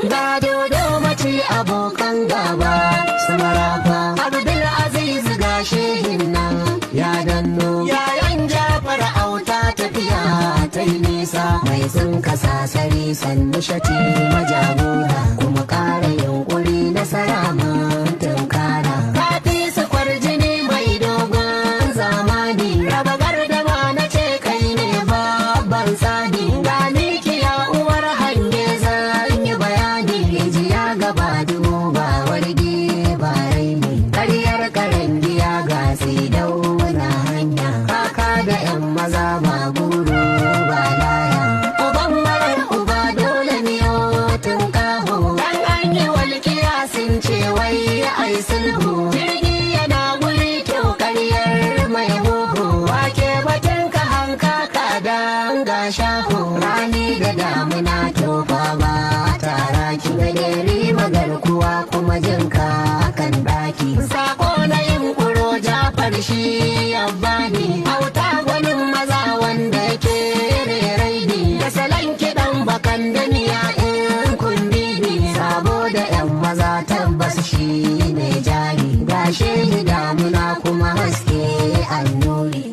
ga dodo mace abokan gaba su marafa Abdul Aziz ga shehin nan ya danno yayan Jafar auta tafiya ta yi nisa mai tsinka sasari sannu shati majagora kuma ƙara yunkuri nasara mun tunkara kafi su kwarjini mai dogon zamani raba gardama na ce kai ne babban sani ga mikiya uwar hange zan yi bayani rijiya gaba dubu ba warge ba raini ƙaryar karangiya ga tsidau na hanya kaka da yan maza ba guru ba laya uban marar uba dole ne tun kaho dan an yi walƙiya sun ce wai ai sulhu jirgi yana guri kyau ƙaryar mai huhu wake batun ka hankaka dan ga shahu rani da damuna tofa ba tara ki gaderi magarkuwa kuma jinka kan daki sako na yin kuro Jafar shi ya bani auta gwanin maza wanda ke rerai ne da salon kiɗan bakan daniya in kundi ne sabo da yan maza tabbas shi ne jari gashe